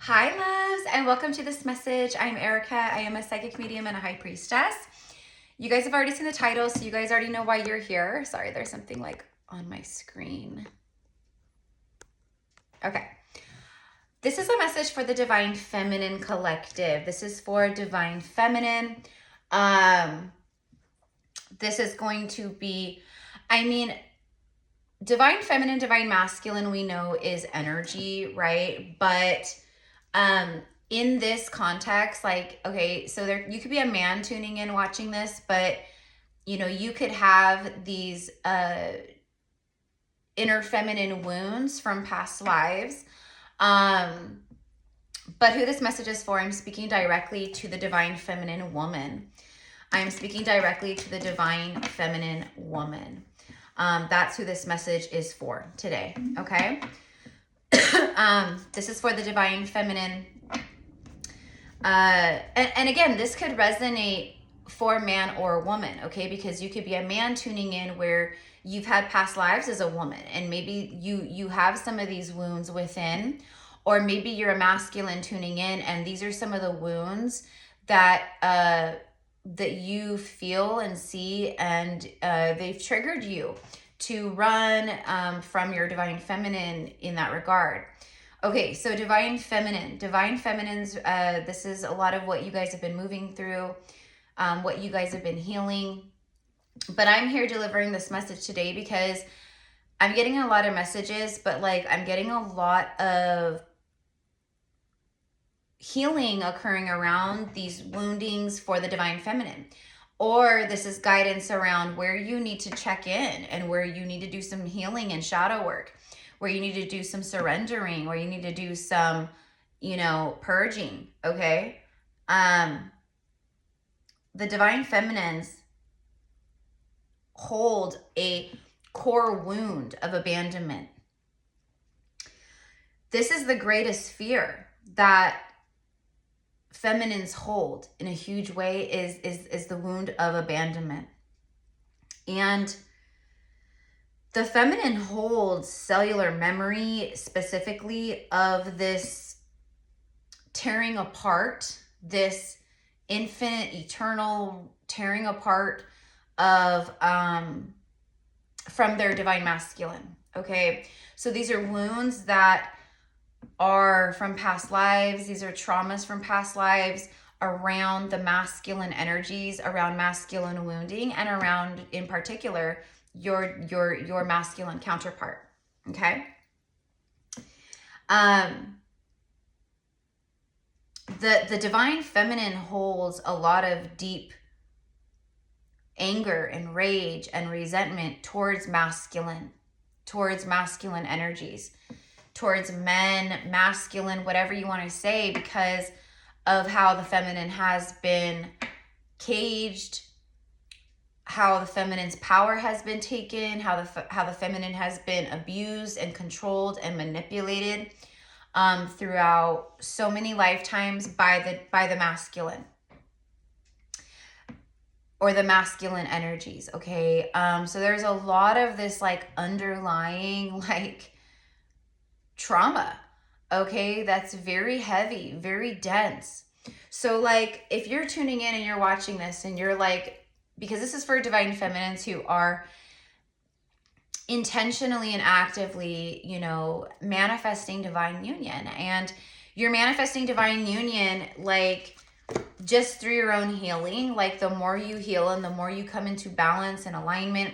Hi, loves, and welcome to this message. I'm Erica. I am a psychic medium and a high priestess. You guys have already seen the title, so you guys already know why you're here. Sorry, there's something like on my screen. Okay. This is a message for the Divine Feminine Collective. This is for Divine Feminine. This is going to be, Divine Feminine, Divine Masculine, we know is energy, right? But in this context, like, okay, so you could be a man tuning in watching this, but you know, you could have these inner feminine wounds from past lives. But who this message is for, I'm speaking directly to the Divine Feminine woman. I'm speaking directly to the Divine Feminine woman. That's who this message is for today, okay? This is for the Divine Feminine. And again, this could resonate for man or woman, okay? Because you could be a man tuning in where you've had past lives as a woman, and maybe you have some of these wounds within, or maybe you're a masculine tuning in, and these are some of the wounds that that you feel and see, and they've triggered you to run from your Divine Feminine in that regard. Okay, so Divine Feminines, this is a lot of what you guys have been moving through, what you guys have been healing. But I'm here delivering this message today because I'm getting a lot of messages, but like I'm getting a lot of healing occurring around these woundings for the Divine Feminine. Or this is guidance around where you need to check in and where you need to do some healing and shadow work, where you need to do some surrendering, where you need to do some, you know, purging, okay? The Divine Feminines hold a core wound of abandonment. This is the greatest fear that feminines hold in a huge way is the wound of abandonment. And the feminine holds cellular memory specifically of this tearing apart, this infinite, eternal tearing apart of from their Divine Masculine, okay? So these are wounds that are from past lives. These are traumas from past lives around the masculine energies, around masculine wounding, and around, in particular, your masculine counterpart, okay? The Divine Feminine holds a lot of deep anger and rage and resentment towards masculine energies, towards men, masculine, whatever you want to say, because of how the feminine has been caged, how the feminine's power has been taken, how the feminine has been abused and controlled and manipulated throughout so many lifetimes by the masculine, or the masculine energies, okay? So there's a lot of this like underlying like trauma, okay, that's very heavy, very dense. So like if you're tuning in and you're watching this and you're like, because this is for Divine Feminines who are intentionally and actively, you know, manifesting divine union, and you're manifesting divine union like just through your own healing. Like the more you heal and the more you come into balance and alignment,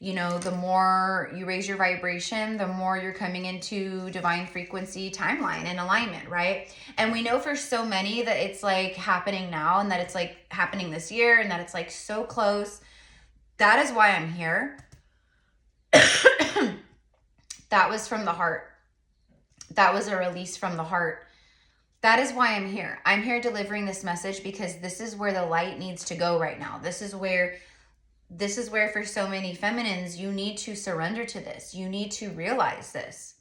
you know, the more you raise your vibration, the more you're coming into divine frequency timeline and alignment, right? And we know for so many that it's like happening now, and that it's like happening this year, and that it's like so close. That is why I'm here. That was from the heart. That was a release from the heart. That is why I'm here. I'm here delivering this message because this is where the light needs to go right now. This is where for so many feminines, you need to surrender to this. You need to realize this.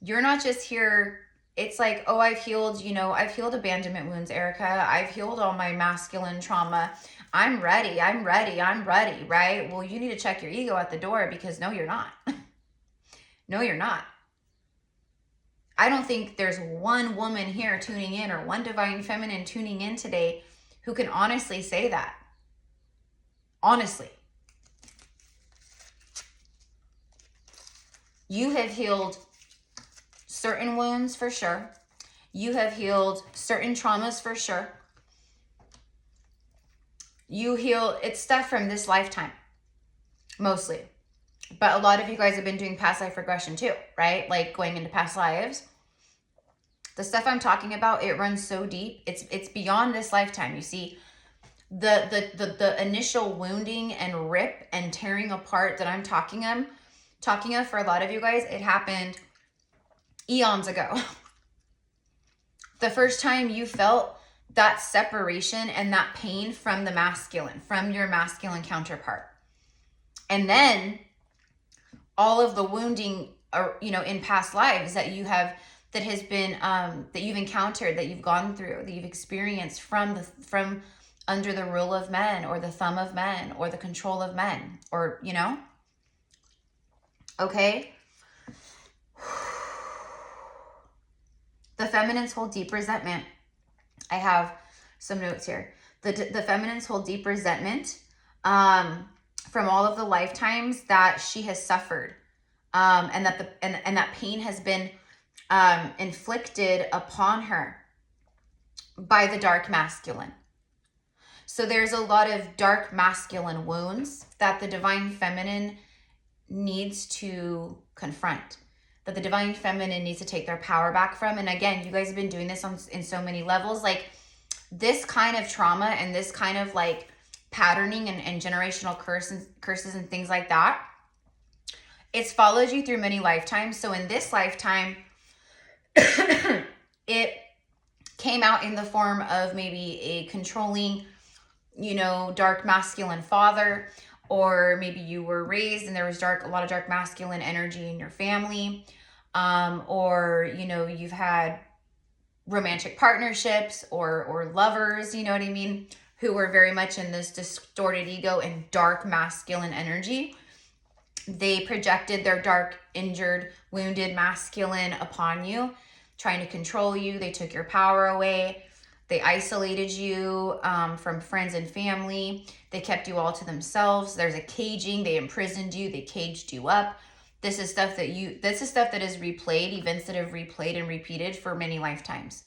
You're not just here. It's like, oh, I've healed, you know, I've healed abandonment wounds, Erica. I've healed all my masculine trauma. I'm ready, right? Well, you need to check your ego at the door, because no, you're not. No, you're not. I don't think there's one woman here tuning in or one divine feminine tuning in today who can honestly say that. Honestly. You have healed certain wounds for sure. You have healed certain traumas for sure. You heal, it's stuff from this lifetime, mostly. But a lot of you guys have been doing past life regression too, right? Like going into past lives. The stuff I'm talking about, it runs so deep. It's beyond this lifetime. You see, the initial wounding and rip and tearing apart that I'm talking of for a lot of you guys, it happened eons ago. The first time you felt that separation and that pain from the masculine, from your masculine counterpart. And then all of the wounding, you know, in past lives that you have, that has been, that you've encountered, that you've gone through, that you've experienced from under the rule of men or the thumb of men or the control of men, or, you know, okay. The feminines hold deep resentment. I have some notes here. The feminines hold deep resentment from all of the lifetimes that she has suffered, and that pain has been inflicted upon her by the dark masculine. So there's a lot of dark masculine wounds that the divine feminine needs to confront, that the divine feminine needs to take their power back from. And again, you guys have been doing this in so many levels. Like this kind of trauma and this kind of like patterning and generational curses and things like that, it's followed you through many lifetimes. So in this lifetime, it came out in the form of maybe a controlling, you know, dark masculine father, or maybe you were raised and there was a lot of dark masculine energy in your family, or, you know, you've had romantic partnerships or lovers, you know what I mean, who were very much in this distorted ego and dark masculine energy. They projected their dark, injured, wounded masculine upon you, trying to control you. They took your power away. They isolated you from friends and family. They kept you all to themselves. There's a caging. They imprisoned you. They caged you up. This is stuff that is replayed, events that have replayed and repeated for many lifetimes.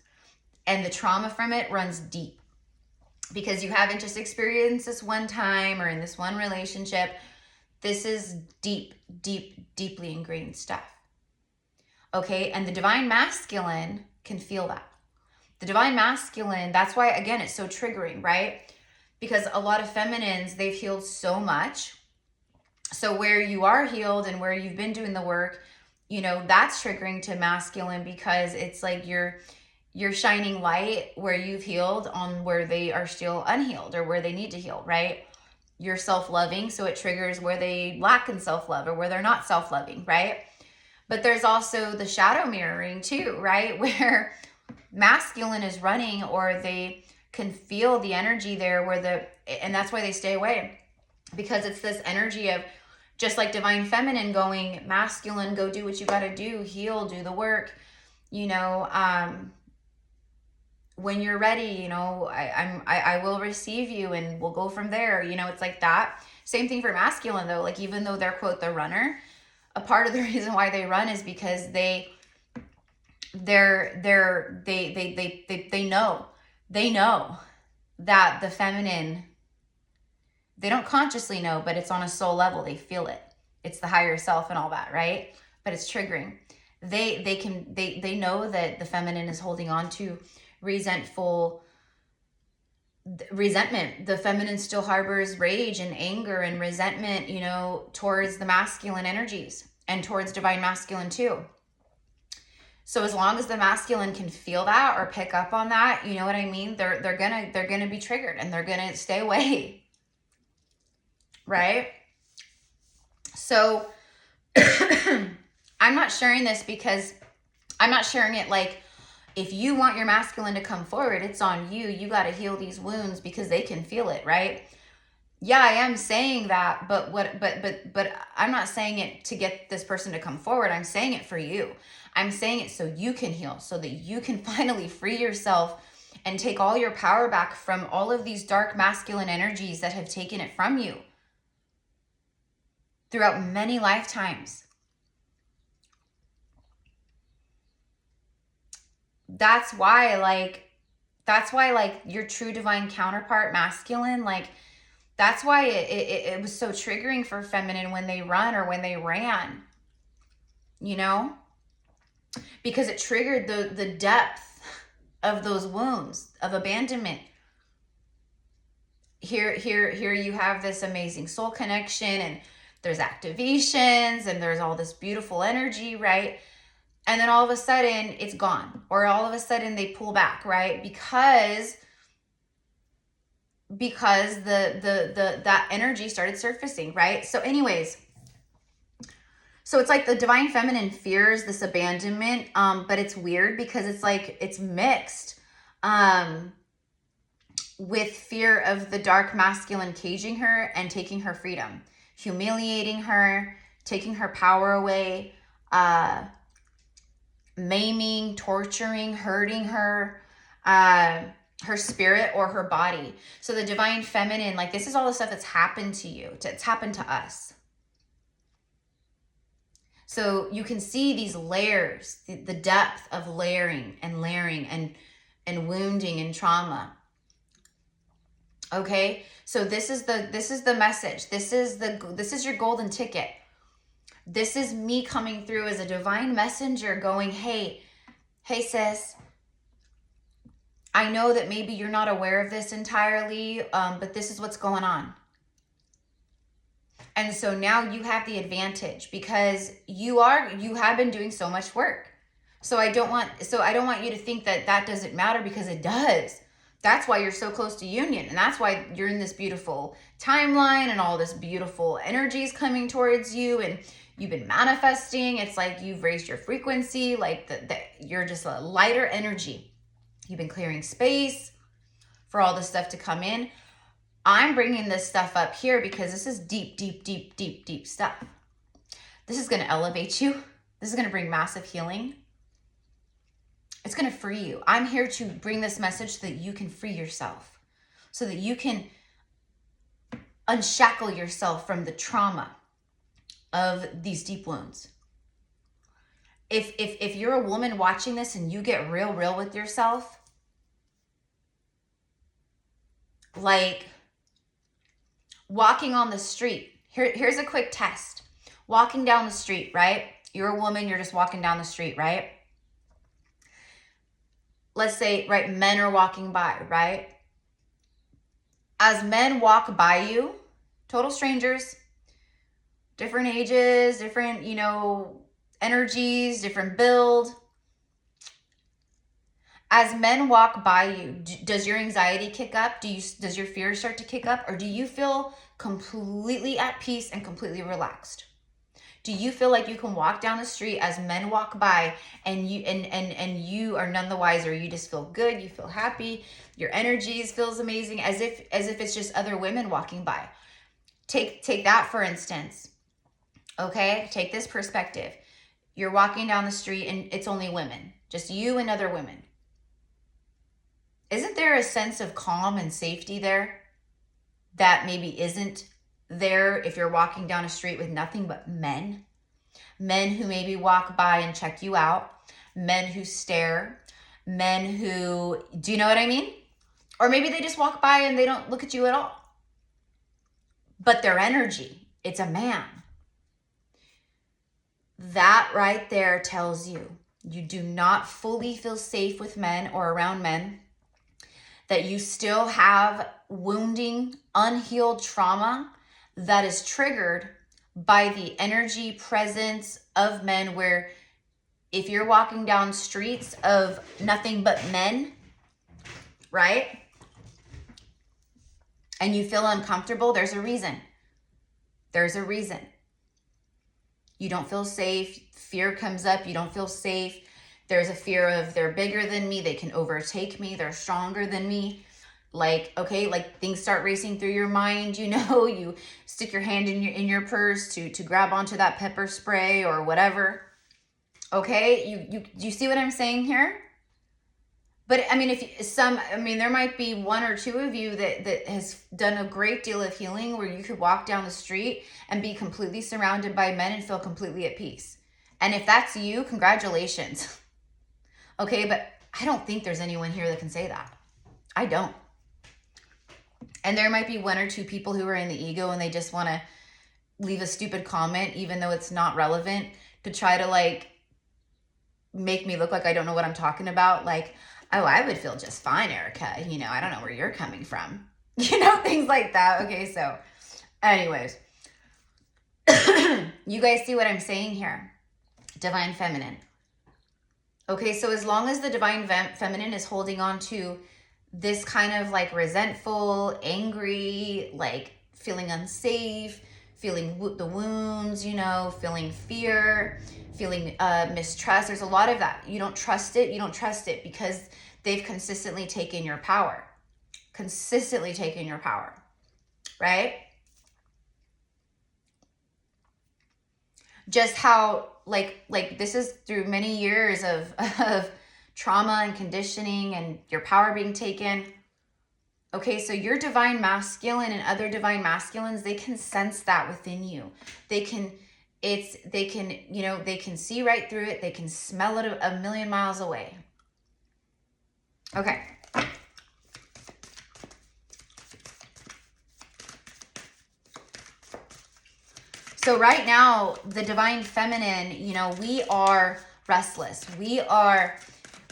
And the trauma from it runs deep because you haven't just experienced this one time or in this one relationship. This is deep, deep, deeply ingrained stuff. Okay. And the divine masculine can feel that. The divine masculine, that's why, again, it's so triggering, right? Because a lot of feminines, they've healed so much. So where you are healed and where you've been doing the work, you know, that's triggering to masculine because it's like you're shining light where you've healed on where they are still unhealed or where they need to heal, right? You're self-loving, so it triggers where they lack in self-love or where they're not self-loving, right? But there's also the shadow mirroring too, right? Where masculine is running or they can feel the energy there and that's why they stay away, because it's this energy of just like divine feminine going, masculine, go do what you got to do, heal, do the work, you know, when you're ready, you know, I will receive you and we'll go from there. You know, it's like that. Same thing for masculine though. Like even though they're quote the runner, a part of the reason why they run is because they know that the feminine, they don't consciously know, but it's on a soul level. They feel it. It's the higher self and all that, right? But it's triggering. They know that the feminine is holding on to resentment. The feminine still harbors rage and anger and resentment, you know, towards the masculine energies and towards divine masculine too. So as long as the masculine can feel that or pick up on that, you know what I mean? They're gonna be triggered and they're gonna stay away. Right? So I'm not sharing this because I'm not sharing it like, if you want your masculine to come forward, it's on you. You got to heal these wounds because they can feel it, right? Yeah, I am saying that, but I'm not saying it to get this person to come forward. I'm saying it for you. I'm saying it so you can heal, so that you can finally free yourself and take all your power back from all of these dark masculine energies that have taken it from you throughout many lifetimes. That's why like your true divine counterpart masculine, like that's why it was so triggering for feminine when they run or when they ran, you know, because it triggered the depth of those wounds of abandonment. Here you have this amazing soul connection, and there's activations, and there's all this beautiful energy, right? And then all of a sudden it's gone, or all of a sudden they pull back, right? Because that energy started surfacing, right? So anyways, so it's like the divine feminine fears this abandonment, but it's weird because it's like it's mixed with fear of the dark masculine caging her and taking her freedom, humiliating her, taking her power away, maiming, torturing, hurting her, her spirit or her body. So the divine feminine, like this is all the stuff that's happened to you. It's happened to us. So you can see these layers, the depth of layering and wounding and trauma. Okay, so this is the message. This is your golden ticket. This is me coming through as a divine messenger going, hey sis, I know that maybe you're not aware of this entirely, but this is what's going on. And so now you have the advantage because you have been doing so much work. So I don't want you to think that doesn't matter, because it does. That's why you're so close to union. And that's why you're in this beautiful timeline and all this beautiful energy is coming towards you, and you've been manifesting. It's like you've raised your frequency, like you're just a lighter energy. You've been clearing space for all this stuff to come in. I'm bringing this stuff up here because this is deep, deep, deep, deep, deep stuff. This is going to elevate you. This is going to bring massive healing. It's going to free you. I'm here to bring this message so that you can free yourself, so that you can unshackle yourself from the trauma of these deep wounds. If you're a woman watching this and you get real with yourself, like walking on the street. Here's a quick test. Walking down the street, right? You're a woman, you're just walking down the street, right? Let's say, right, men are walking by, right? As men walk by you, total strangers, different ages, different, energies, different build. As men walk by you, does your anxiety kick up? Does your fear start to kick up? Or do you feel completely at peace and completely relaxed? Do you feel like you can walk down the street as men walk by and you are none the wiser? You just feel good, you feel happy, your energy feels amazing, as if it's just other women walking by. Take that for instance. Okay? Take this perspective. You're walking down the street and it's only women, just you and other women. Isn't there a sense of calm and safety there that maybe isn't there if you're walking down a street with nothing but men? Men who maybe walk by and check you out, men who stare, men who, do you know what I mean? Or maybe they just walk by and they don't look at you at all. But their energy, it's a man. That right there tells you do not fully feel safe with men or around men, that you still have wounding, unhealed trauma that is triggered by the energy presence of men, where if you're walking down streets of nothing but men, right? And you feel uncomfortable, there's a reason. There's a reason. You don't feel safe. Fear comes up. You don't feel safe. There's a fear of they're bigger than me. They can overtake me. They're stronger than me. Like, okay, like things start racing through your mind, you know, you stick your hand in your purse to grab onto that pepper spray or whatever. Okay, do you see what I'm saying here? But I mean, there might be one or two of you that has done a great deal of healing where you could walk down the street and be completely surrounded by men and feel completely at peace. And if that's you, congratulations. Okay, but I don't think there's anyone here that can say that. I don't. And there might be one or two people who are in the ego and they just want to leave a stupid comment, even though it's not relevant, to try to like make me look like I don't know what I'm talking about. Like, oh, I would feel just fine, Erica. You know, I don't know where you're coming from. You know, things like that. Okay, so anyways, you guys see what I'm saying here? Divine Feminine. Okay, so as long as the Divine Feminine is holding on to this kind of like resentful, angry, like feeling unsafe, feeling the wounds, you know, feeling fear, feeling mistrust. There's a lot of that. You don't trust it. You don't trust it because they've consistently taken your power. Consistently taken your power, right? Just how like this is through many years of trauma and conditioning and your power being taken. Okay, so your divine masculine and other divine masculines, they can sense that within you. They can see right through it. They can smell it a million miles away. Okay. So right now, the Divine Feminine, you know, we are restless. We are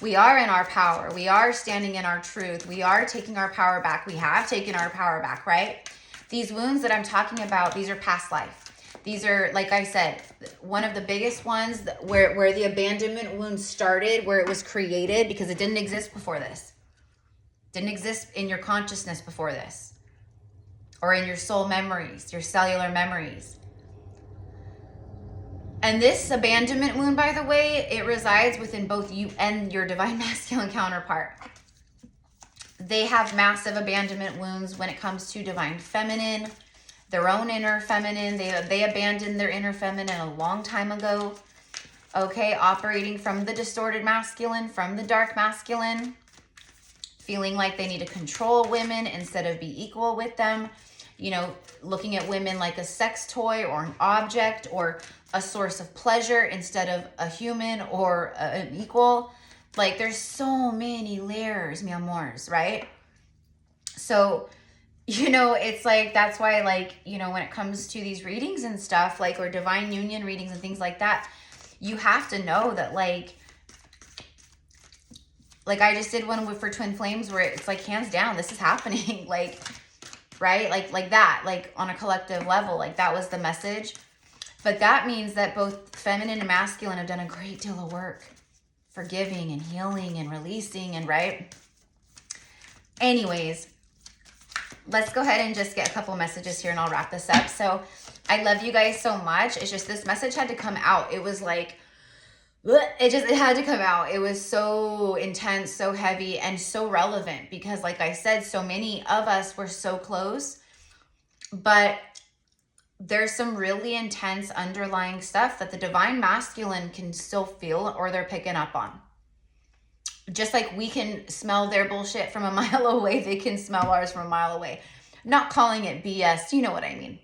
in our power. We are standing in our truth. We are taking our power back. We have taken our power back, right? These wounds that I'm talking about, these are past life. These are, like I said, one of the biggest ones where the abandonment wound started, where it was created, because it didn't exist before this. Didn't exist in your consciousness before this. Or in your soul memories, your cellular memories. And this abandonment wound, by the way, it resides within both you and your divine masculine counterpart. They have massive abandonment wounds when it comes to divine feminine, their own inner feminine. They abandoned their inner feminine a long time ago. Okay, operating from the distorted masculine, from the dark masculine, feeling like they need to control women instead of be equal with them. You know, looking at women like a sex toy or an object or a source of pleasure instead of a human or an equal. Like, there's so many layers, mi amors, right? So, you know, it's like, that's why, like, you know, when it comes to these readings and stuff, like, or divine union readings and things like that, you have to know that, like I just did one for Twin Flames where it's like, hands down, this is happening. Like, right? Like that, like on a collective level, like that was the message. But that means that both feminine and masculine have done a great deal of work, forgiving and healing and releasing, and right? Anyways, let's go ahead and just get a couple messages here and I'll wrap this up. So I love you guys so much. It's just this message had to come out. It was like, it had to come out. It was so intense, so heavy, and so relevant because, like I said, so many of us were so close, but there's some really intense underlying stuff that the divine masculine can still feel or they're picking up on. Just like we can smell their bullshit from a mile away, they can smell ours from a mile away. Not calling it BS, you know what I mean.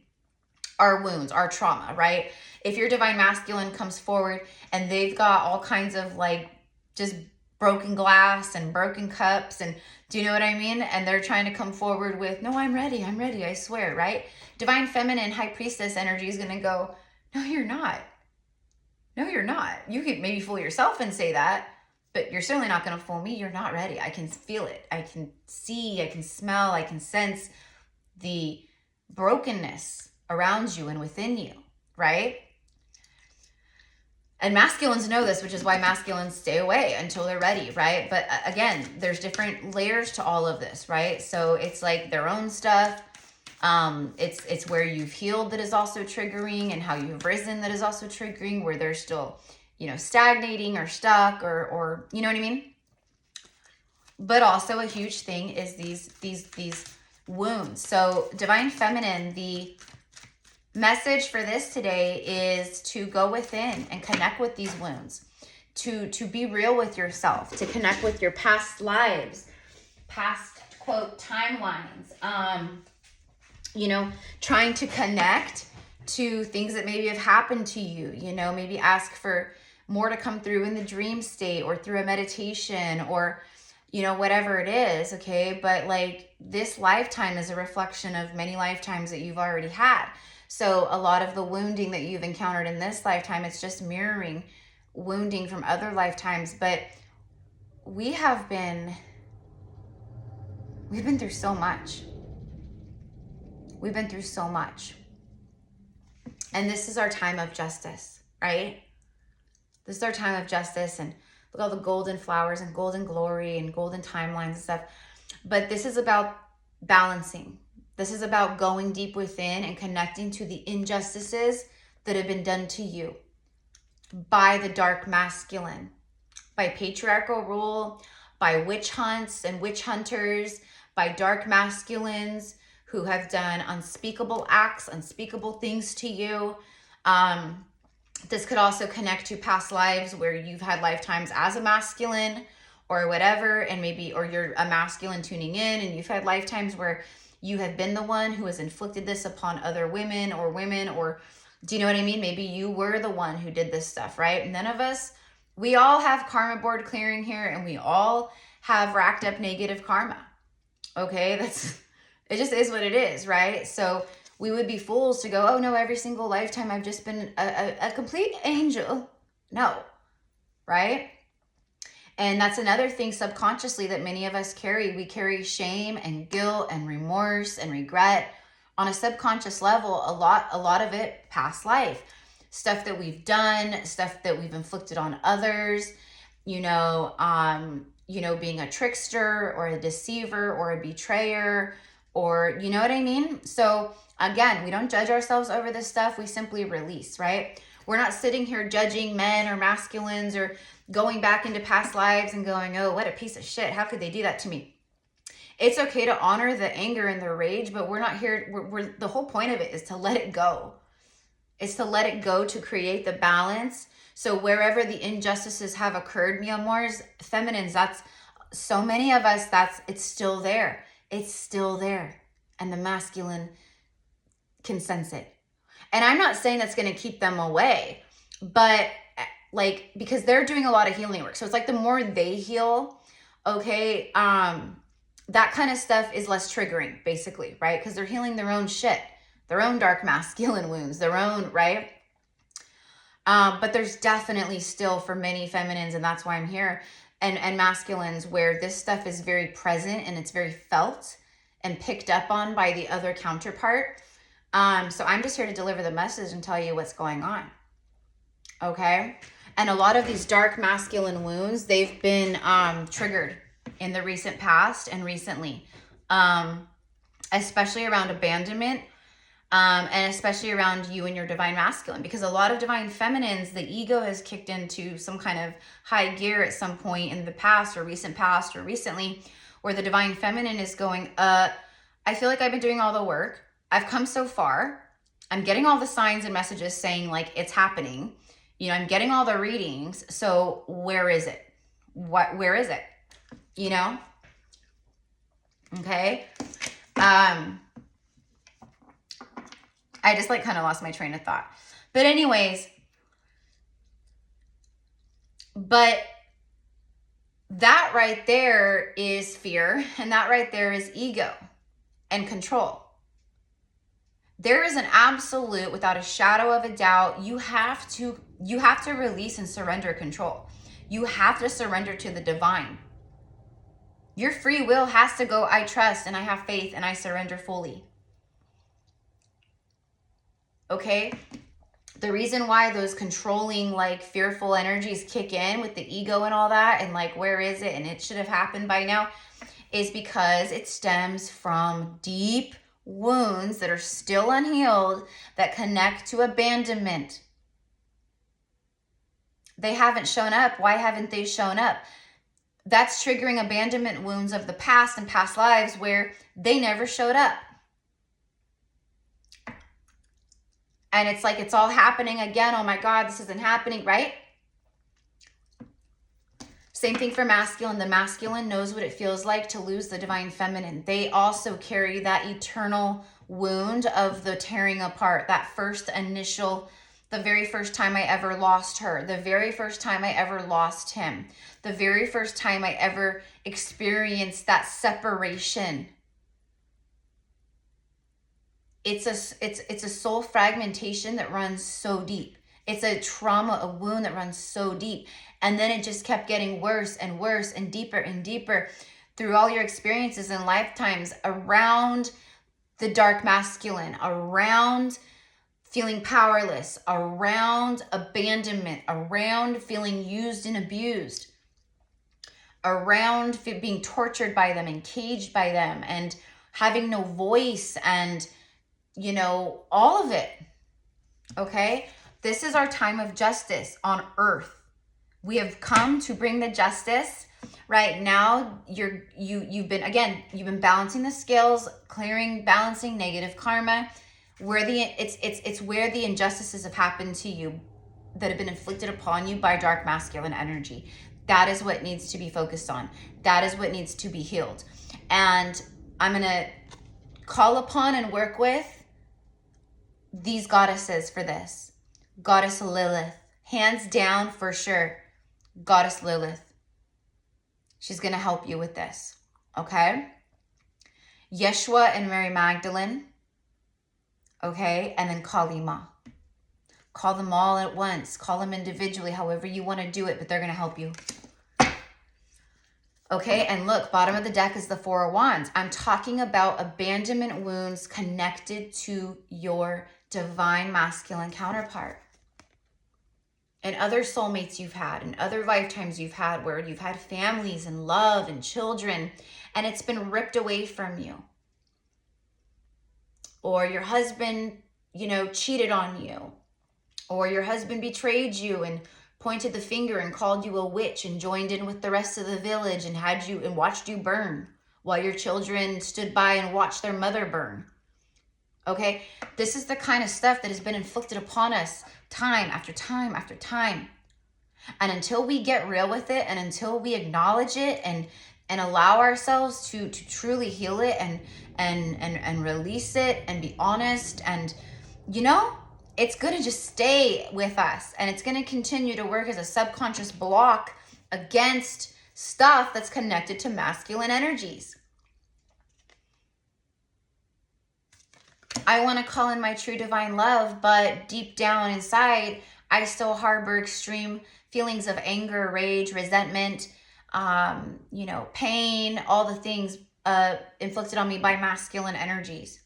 Our wounds, our trauma, right? If your divine masculine comes forward and they've got all kinds of like just broken glass and broken cups, and do you know what I mean? And they're trying to come forward with, no, I'm ready, I swear, right? Divine feminine, high priestess energy is going to go, no, you're not. No, you're not. You could maybe fool yourself and say that, but you're certainly not going to fool me. You're not ready. I can feel it. I can see, I can smell, I can sense the brokenness around you and within you, right? And masculines know this, which is why masculines stay away until they're ready, right? But again, there's different layers to all of this, right? So it's like their own stuff. It's where you've healed that is also triggering, and how you've risen that is also triggering, where they're still, you know, stagnating or stuck or you know what I mean? But also a huge thing is these wounds. So Divine Feminine, the message for this today is to go within and connect with these wounds, to be real with yourself, to connect with your past lives, past, quote, timelines, you know, trying to connect to things that maybe have happened to you, you know, maybe ask for more to come through in the dream state or through a meditation or, you know, whatever it is, okay? But like this lifetime is a reflection of many lifetimes that you've already had. So a lot of the wounding that you've encountered in this lifetime, it's just mirroring wounding from other lifetimes. But we've been through so much. We've been through so much. And this is our time of justice, right? This is our time of justice, and look at all the golden flowers and golden glory and golden timelines and stuff. But this is about balancing. This is about going deep within and connecting to the injustices that have been done to you by the dark masculine, by patriarchal rule, by witch hunts and witch hunters, by dark masculines who have done unspeakable acts, unspeakable things to you. This could also connect to past lives where you've had lifetimes as a masculine or whatever, and maybe, or you're a masculine tuning in and you've had lifetimes where you have been the one who has inflicted this upon other women, or do you know what I mean? Maybe you were the one who did this stuff, right? None of us, we all have karma board clearing here, and we all have racked up negative karma. Okay, it just is what it is, right? So we would be fools to go, oh no, every single lifetime I've just been a complete angel. No, right? And that's another thing subconsciously that many of us carry. We carry shame and guilt and remorse and regret on a subconscious level, a lot of it past life. Stuff that we've done, stuff that we've inflicted on others, being a trickster or a deceiver or a betrayer, or you know what I mean? So again, we don't judge ourselves over this stuff. We simply release, right? We're not sitting here judging men or masculines or going back into past lives and going, oh, what a piece of shit. How could they do that to me? It's okay to honor the anger and the rage, but we're not here. The whole point of it is to let it go. It's to let it go, to create the balance. So wherever the injustices have occurred, mi amors, feminines, that's so many of us, it's still there. It's still there. And the masculine can sense it. And I'm not saying that's going to keep them away, but like, because they're doing a lot of healing work. So it's like the more they heal, okay, that kind of stuff is less triggering, basically, right? Because they're healing their own shit, their own dark masculine wounds, their own, right? But there's definitely still, for many feminines, and that's why I'm here, and masculines, where this stuff is very present and it's very felt and picked up on by the other counterpart. So I'm just here to deliver the message and tell you what's going on. Okay? And a lot of these dark masculine wounds, they've been triggered in the recent past and recently, especially around abandonment, and especially around you and your divine masculine, because a lot of divine feminines, the ego has kicked into some kind of high gear at some point in the past or recently, where the divine feminine is going, I feel like I've been doing all the work. I've come so far. I'm getting all the signs and messages saying like it's happening. I'm getting all the readings. So where is it? Where is it? Okay. I just kind of lost my train of thought. But anyways, that right there is fear, and that right there is ego and control. There is an absolute, without a shadow of a doubt, you have to release and surrender control. You have to surrender to the divine. Your free will has to go, I trust and I have faith and I surrender fully. Okay? The reason why those controlling, fearful energies kick in with the ego and all that, and where is it? And it should have happened by now, is because it stems from deep wounds that are still unhealed that connect to abandonment. They haven't shown up. Why haven't they shown up? That's triggering abandonment wounds of the past and past lives where they never showed up. And it's like, it's all happening again. Oh my God, this isn't happening, right? Same thing for masculine. The masculine knows what it feels like to lose the divine feminine. They also carry that eternal wound of the tearing apart, that first initial, the very first time I ever lost her, the very first time I ever lost him, the very first time I ever experienced that separation. It's a soul fragmentation that runs so deep. It's a trauma, a wound that runs so deep. And then it just kept getting worse and worse and deeper through all your experiences and lifetimes around the dark masculine, around feeling powerless, around abandonment, around feeling used and abused, around being tortured by them and caged by them and having no voice and, you know, all of it. Okay? This is our time of justice on earth. We have come to bring the justice. Right now, you've been balancing the scales, clearing, balancing negative karma, where it's where the injustices have happened to you that have been inflicted upon you by dark masculine energy. That is what needs to be focused on. That is what needs to be healed. And I'm going to call upon and work with these goddesses for this. Goddess Lilith, hands down for sure. Goddess Lilith. She's going to help you with this. Okay? Yeshua and Mary Magdalene. Okay? And then Kalima. Call them all at once. Call them individually, however you want to do it, but they're going to help you. Okay? And look, bottom of the deck is the Four of Wands. I'm talking about abandonment wounds connected to your divine masculine counterpart. And other soulmates you've had, and other lifetimes you've had, where you've had families and love and children, and it's been ripped away from you. Or your husband, you know, cheated on you. Or your husband betrayed you and pointed the finger and called you a witch and joined in with the rest of the village and had you and watched you burn while your children stood by and watched their mother burn. Okay, this is the kind of stuff that has been inflicted upon us time after time after time. And until we get real with it, and until we acknowledge it and allow ourselves to truly heal it and release it and be honest, and you know, it's going to just stay with us, and it's going to continue to work as a subconscious block against stuff that's connected to masculine energies. I want to call in my true divine love, but deep down inside, I still harbor extreme feelings of anger, rage, resentment, you know, pain, all the things inflicted on me by masculine energies.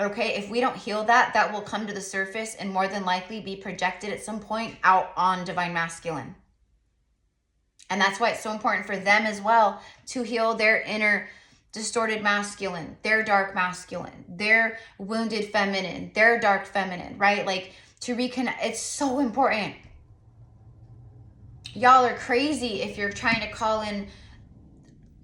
Okay, if we don't heal that, that will come to the surface and more than likely be projected at some point out on divine masculine. And that's why it's so important for them as well to heal their inner distorted masculine, their dark masculine, their wounded feminine, their dark feminine, right? Like to reconnect. It's so important. Y'all are crazy if you're trying to call in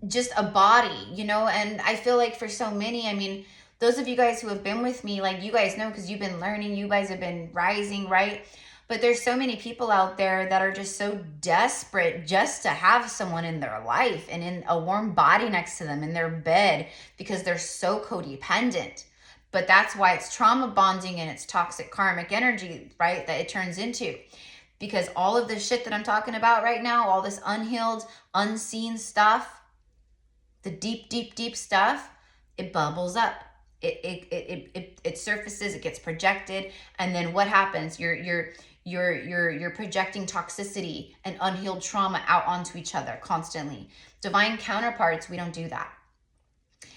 just a body, you know? And I feel like for so many, I mean, those of you guys who have been with me, like you guys know, because you've been learning, you guys have been rising, right? But there's so many people out there that are just so desperate just to have someone in their life and in a warm body next to them in their bed because they're so codependent. But that's why it's trauma bonding and it's toxic karmic energy, right? That it turns into. Because all of this shit that I'm talking about right now, all this unhealed, unseen stuff, the deep, deep, deep stuff, it bubbles up. It surfaces, it gets projected, and then what happens? You're projecting toxicity and unhealed trauma out onto each other constantly. Divine counterparts, we don't do that.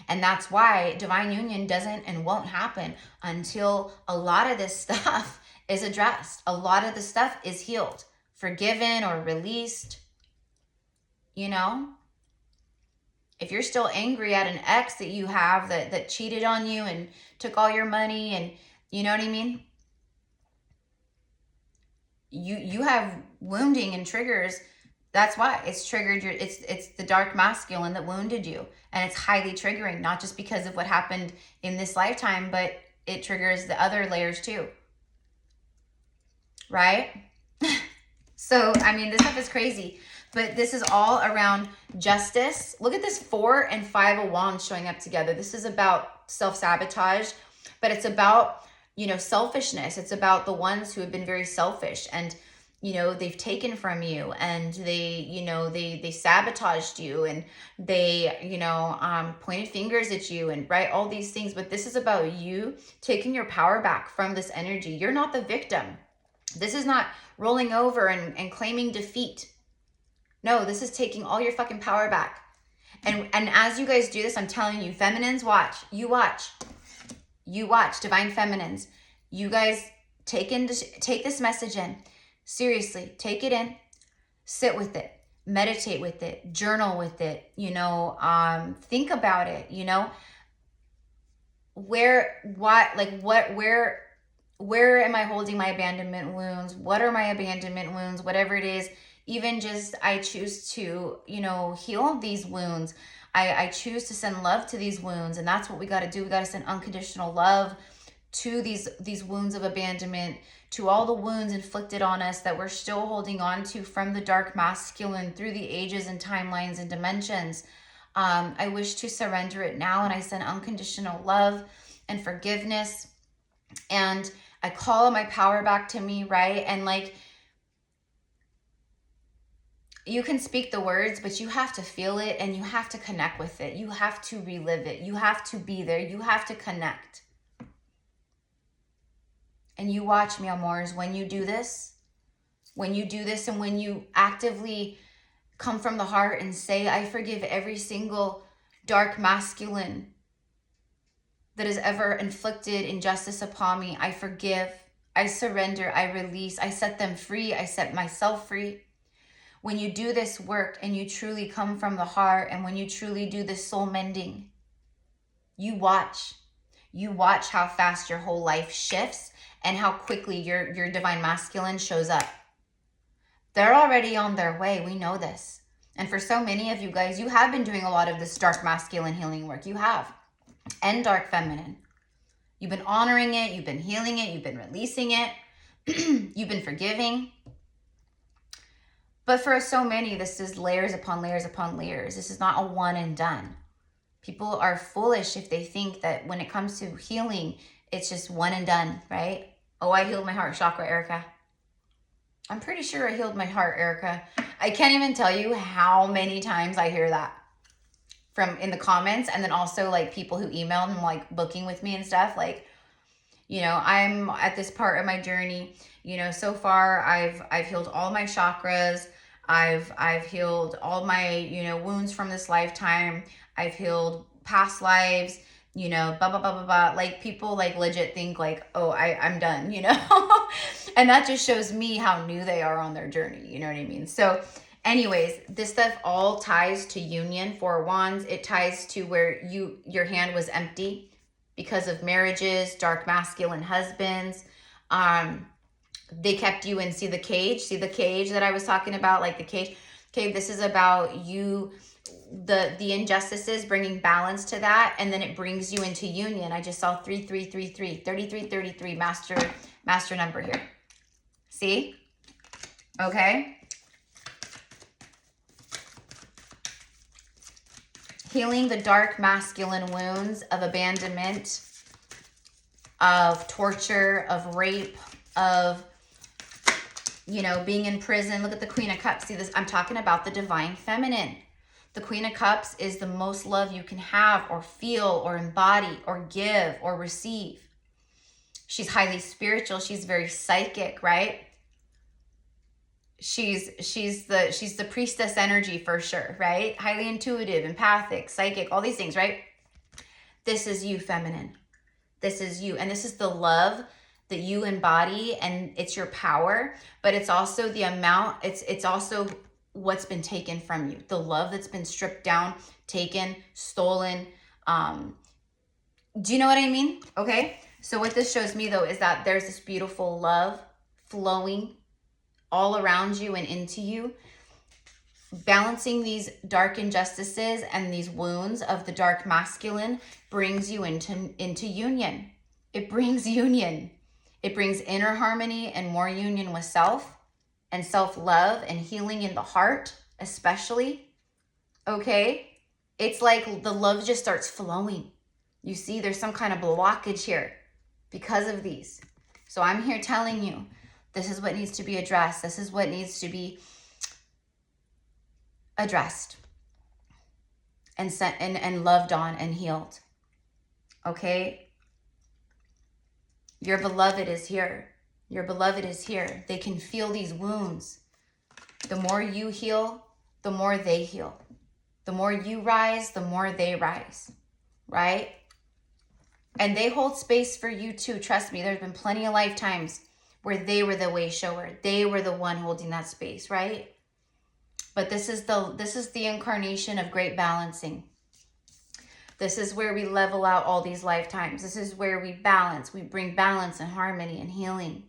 And that's why divine union doesn't and won't happen until a lot of this stuff is addressed. A lot of the stuff is healed, forgiven or released, you know? If you're still angry at an ex that you have that cheated on you and took all your money and, you know what I mean? You have wounding and triggers That's why it's triggered your, it's the dark masculine that wounded you. And it's highly triggering, not just because of what happened in this lifetime, but it triggers the other layers too. Right? So, I mean, this stuff is crazy. But this is all around justice. Look at this 4 and 5 of Wands showing up together. This is about self-sabotage, but it's about, you know, selfishness. It's about the ones who have been very selfish and, you know, they've taken from you and they, you know, they sabotaged you and they, you know, pointed fingers at you and right, all these things. But this is about you taking your power back from this energy. You're not the victim. This is not rolling over and claiming defeat. No, this is taking all your fucking power back. And as you guys do this, I'm telling you, feminines, watch. You watch. You watch, divine feminines. You guys take this message in. Seriously, take it in. Sit with it. Meditate with it. Journal with it. You know, think about it. You know, where am I holding my abandonment wounds? What are my abandonment wounds? Whatever it is. Even just, I choose to, you know, heal these wounds. I choose to send love to these wounds. And that's what we got to do. We got to send unconditional love to these wounds of abandonment, to all the wounds inflicted on us that we're still holding on to from the dark masculine through the ages and timelines and dimensions. I wish to surrender it now. And I send unconditional love and forgiveness. And I call my power back to me, right? And like, you can speak the words, but you have to feel it and you have to connect with it. You have to relive it. You have to be there. You have to connect. And you watch me, amores, when you do this and when you actively come from the heart and say, I forgive every single dark masculine that has ever inflicted injustice upon me. I forgive, I surrender, I release, I set them free, I set myself free. When you do this work and you truly come from the heart and when you truly do this soul mending, you watch how fast your whole life shifts and how quickly your divine masculine shows up. They're already on their way. We know this. And for so many of you guys, you have been doing a lot of this dark masculine healing work. You have. And dark feminine. You've been honoring it. You've been healing it. You've been releasing it. You've been forgiving. But for so many, this is layers upon layers upon layers. This is not a one and done. People are foolish if they think that when it comes to healing, it's just one and done, right? Oh, I healed my heart chakra, Erica. I'm pretty sure I healed my heart, Erica. I can't even tell you how many times I hear that from in the comments. And then also like people who emailed and like booking with me and stuff. Like, you know, I'm at this part of my journey. You know, so far I've healed all my chakras. I've healed all my, you know, wounds from this lifetime. I've healed past lives, you know, blah, blah, blah, blah, blah. Like people like legit think like, oh, I'm done, you know? And that just shows me how new they are on their journey. You know what I mean? So anyways, this stuff all ties to union, 4 wands. It ties to where your hand was empty because of marriages, dark masculine husbands. They kept you in, see the cage that I was talking about, like the cage. Okay, this is about you, the injustices, bringing balance to that, and then it brings you into union. I just saw 3333, 3333, master number here. See? Okay. Healing the dark masculine wounds of abandonment, of torture, of rape, of, you know, being in prison. Look at the Queen of Cups. See this? I'm talking about the divine feminine. The Queen of Cups is the most love you can have or feel or embody or give or receive. She's highly spiritual. She's very psychic, right? She's the priestess energy for sure, right? Highly intuitive, empathic, psychic, all these things, right? This is you, feminine. This is you. And this is the love that you embody, and it's your power, but it's also the amount, it's also what's been taken from you, the love that's been stripped down, taken, stolen. Do you know what I mean? Okay. So what this shows me though is that there's this beautiful love flowing all around you and into you. balancing these dark injustices and these wounds of the dark masculine brings you into union. It brings union. It brings inner harmony and more union with self and self-love and healing in the heart, especially. Okay? It's like the love just starts flowing. You see, there's some kind of blockage here because of these. So I'm here telling you, this is what needs to be addressed. This is what needs to be addressed and sent and loved on and healed. Okay? Your beloved is here. Your beloved is here. They can feel these wounds. The more you heal, the more they heal. The more you rise, the more they rise. Right? And they hold space for you too. Trust me, there's been plenty of lifetimes where they were the way shower. They were the one holding that space, right? But this is the incarnation of great balancing. This is where we level out all these lifetimes. This is where we balance. We bring balance and harmony and healing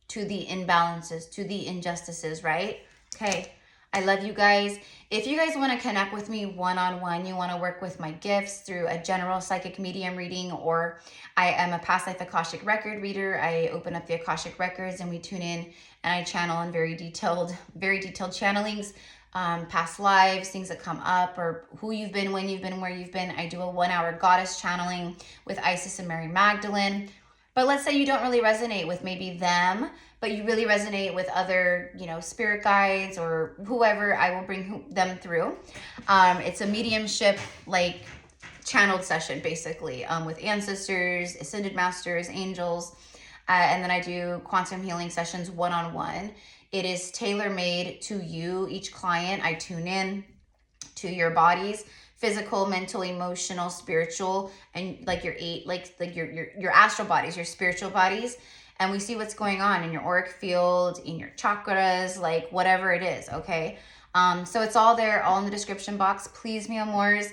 to the imbalances, to the injustices, right? Okay. I love you guys. If you guys want to connect with me one-on-one, you want to work with my gifts through a general psychic medium reading, or I am a past life Akashic record reader. I open up the Akashic records and we tune in and I channel in very detailed channelings, past lives, things that come up, or who you've been, when you've been, where you've been. I do a 1-hour goddess channeling with Isis and Mary Magdalene. But let's say you don't really resonate with maybe them, but you really resonate with other, spirit guides or whoever, I will bring them through. It's a mediumship, like channeled session, basically, with ancestors, ascended masters, angels. And then I do quantum healing sessions one-on-one. It is tailor-made to you, each client. I tune in to your bodies, physical, mental, emotional, spiritual, and like your your astral bodies, your spiritual bodies. And we see what's going on in your auric field, in your chakras, like whatever it is, okay? So it's all there, all in the description box. Please, mi amors,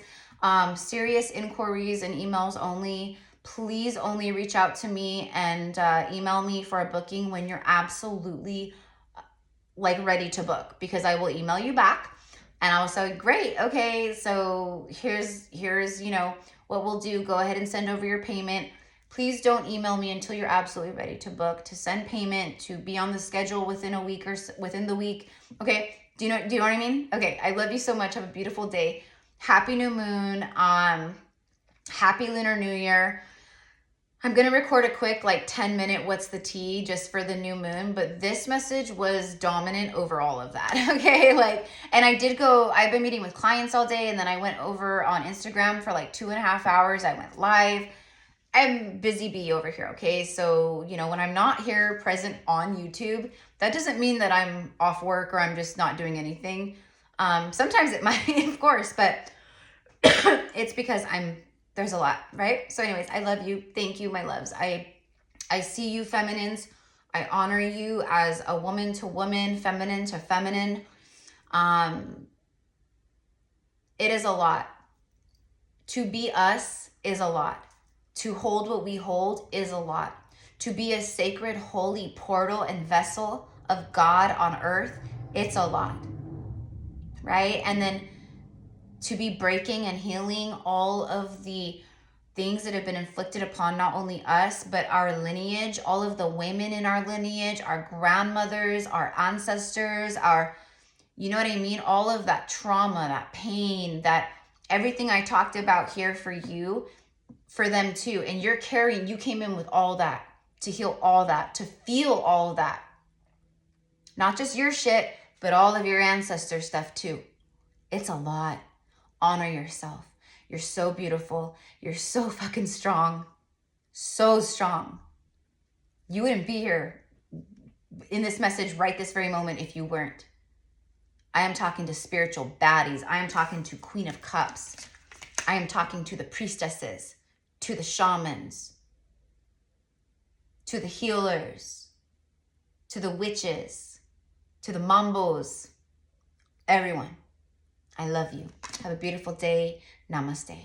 serious inquiries and emails only. Please only reach out to me and email me for a booking when you're absolutely ready to book, because I will email you back and I will say, great, okay, so here's what we'll do. Go ahead and send over your payment. Please don't email me until you're absolutely ready to book, to send payment, to be on the schedule within a week or within the week. Okay, do you know what I mean? Okay, I love you so much. Have a beautiful day. Happy new moon. Happy Lunar New Year. I'm going to record a quick 10-minute what's the tea just for the new moon, but this message was dominant over all of that, okay? And I've been meeting with clients all day, and then I went over on Instagram for 2.5 hours. I went live. I'm busy bee over here, okay? So, when I'm not here present on YouTube, that doesn't mean that I'm off work or I'm just not doing anything. Sometimes it might, of course, but it's because there's a lot, right? So anyways, I love you. Thank you, my loves. I see you, feminines. I honor you as a woman to woman, feminine to feminine. It is a lot. To be us is a lot. To hold what we hold is a lot. To be a sacred, holy portal and vessel of God on earth, it's a lot, right? And then to be breaking and healing all of the things that have been inflicted upon not only us, but our lineage, all of the women in our lineage, our grandmothers, our ancestors, you know what I mean? All of that trauma, that pain, that everything I talked about here for you, for them too. And you came in with all that, to heal all that, to feel all of that. Not just your shit, but all of your ancestor stuff too. It's a lot. Honor yourself. You're so beautiful. You're so fucking strong. So strong. You wouldn't be here in this message right this very moment if you weren't. I am talking to spiritual baddies. I am talking to Queen of Cups. I am talking to the priestesses, to the shamans, to the healers, to the witches, to the mambos, everyone. I love you. Have a beautiful day. Namaste.